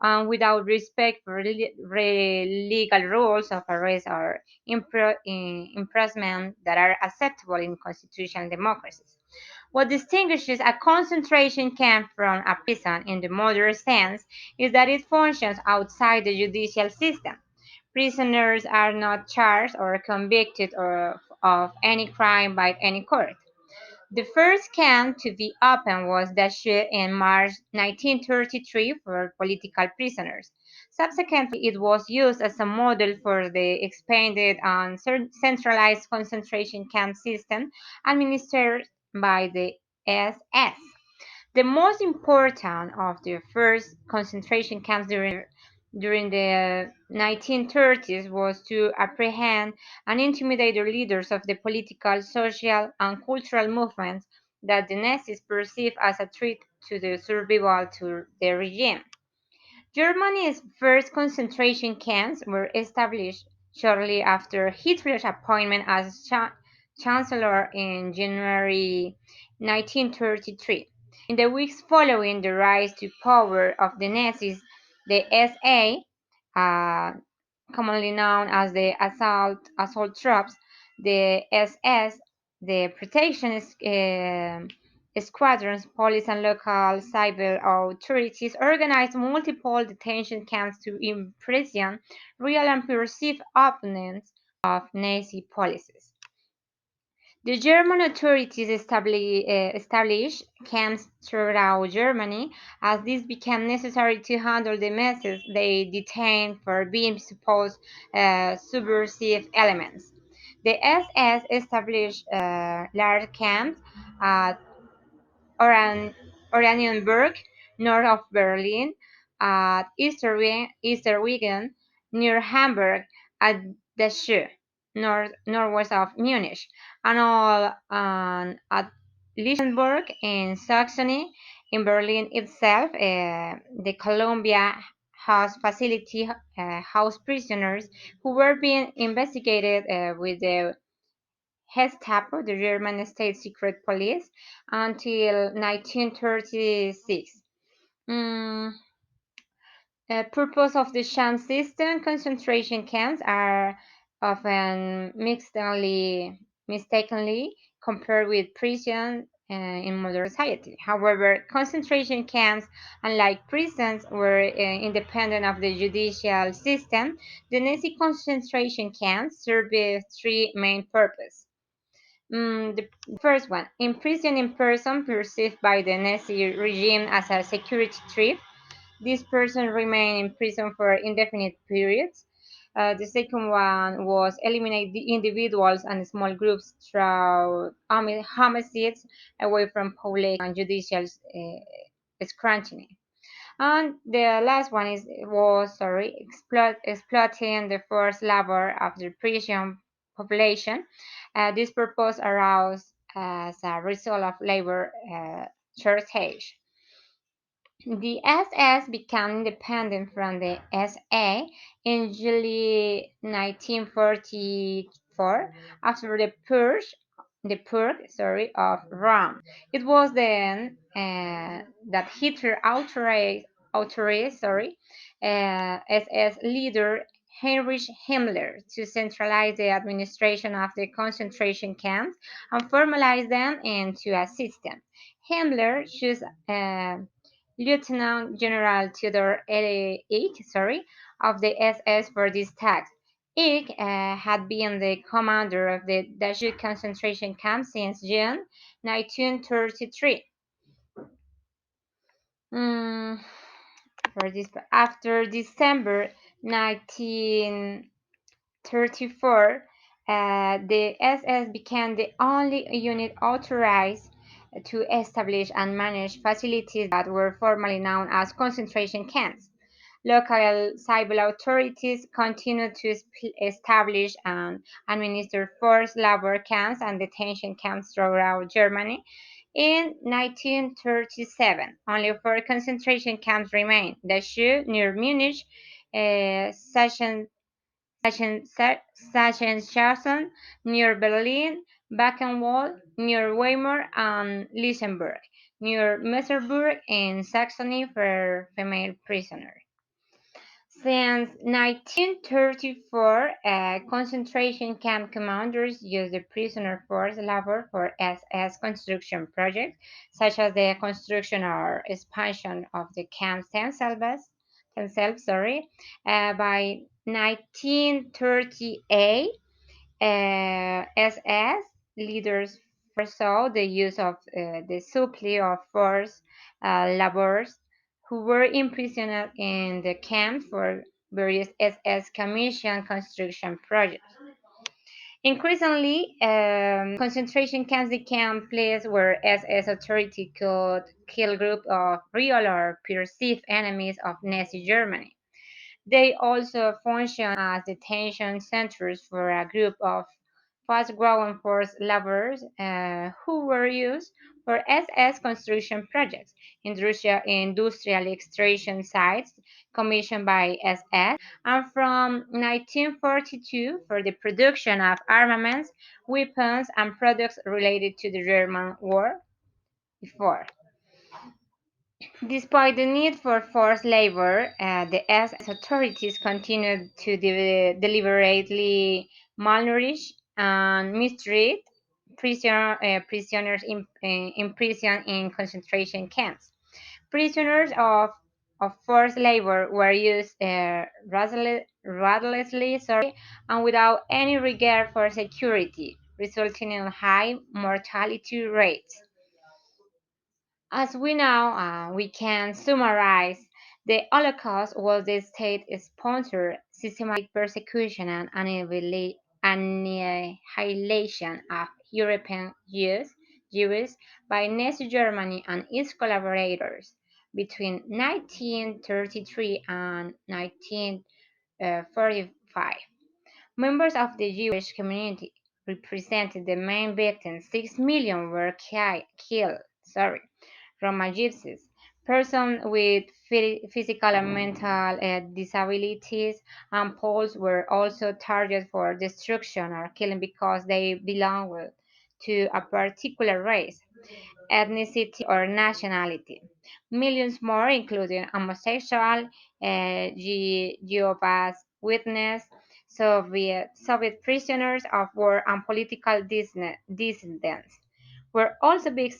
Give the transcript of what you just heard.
and without respect for legal rules of arrest or imprisonment that are acceptable in constitutional democracies. What distinguishes a concentration camp from a prison in the modern sense is that it functions outside the judicial system. Prisoners are not charged or convicted of any crime by any court. The first camp to be opened was Dachau in March 1933 for political prisoners. Subsequently, it was used as a model for the expanded and centralized concentration camp system administered by the SS. The most important of the first concentration camps during the 1930s was to apprehend and intimidate the leaders of the political, social, and cultural movements that the Nazis perceived as a threat to the survival to the regime. Germany's first concentration camps were established shortly after Hitler's appointment as Chancellor in January 1933. In the weeks following the rise to power of the Nazis, the SA, uh, commonly known as the assault troops, the SS, the protection squadrons, police, and local civil authorities organized multiple detention camps to imprison real and perceived opponents of Nazi policies. The German authorities established camps throughout Germany as this became necessary to handle the masses they detained for being supposed subversive elements. The SS established large camps at Oran- Oranienburg, north of Berlin, at Easterwegen, near Hamburg, at Dachau, northwest of Munich, and at Lichtenberg in Saxony. In Berlin itself, the Columbia House facility housed prisoners who were being investigated with the Gestapo, the German state secret police, until 1936. Mm, Purpose of the sham system: concentration camps are often mistakenly compared with prisons in modern society. However, concentration camps, unlike prisons, were independent of the judicial system. The Nazi concentration camps served three main purposes. The first one, imprisoning person perceived by the Nazi regime as a security threat. This person remained in prison for indefinite periods. The second one was eliminate the individuals and small groups through homicides away from public and judicial scrutiny. And the last one exploiting the forced labor of the prison population. This purpose arose as a result of labor shortage. The SS became independent from the SA in July 1944 after the purge of Rome. It was then that Hitler authorized SS leader Heinrich Himmler to centralize the administration of the concentration camps and formalize them into a system. Himmler chose Lieutenant General Theodor Eicke, of the SS for this task. Eicke had been the commander of the Dachau concentration camp since June 1933. Mm, After December 1934, the SS became the only unit authorized to establish and manage facilities that were formerly known as concentration camps. Local civil authorities continued to establish and administer forced labor camps and detention camps throughout Germany. In 1937, only four concentration camps remained: Dachau near Munich, Sachsen, Sachsenhausen near Berlin, Buchenwald near Weimar, and Lichtenberg near Merseburg in Saxony for female prisoners. Since 1934, concentration camp commanders used the prisoner forced labor for SS construction projects, such as the construction or expansion of the camps themselves. By 1938, SS leaders foresaw the use of the supply of forced laborers who were imprisoned in the camps for various SS Commission construction projects. Increasingly, concentration camps became places where SS authority could kill groups of real or perceived enemies of Nazi Germany. They also function as detention centers for a group of fast-growing forced laborers who were used for SS construction projects, industrial extraction sites commissioned by SS, and from 1942 for the production of armaments, weapons, and products related to the German war before. Despite the need for forced labor, the SS authorities continued to deliberately malnourish and mistreat prisoners imprisoned in concentration camps. Prisoners of forced labor were used ruthlessly, and without any regard for security, resulting in high mortality rates. As we know, we can summarize the Holocaust was the state-sponsored systematic persecution and annihilation of European Jews by Nazi Germany and its collaborators between 1933 and 1945. Members of the Jewish community represented the main victims. 6 million were killed. Roma Gypsies. Persons with physical and mental disabilities and Poles were also targeted for destruction or killing because they belonged to a particular race, ethnicity, or nationality. Millions more, including homosexual, Jehovah's Witness, Soviet prisoners of war, and political dissidents, were also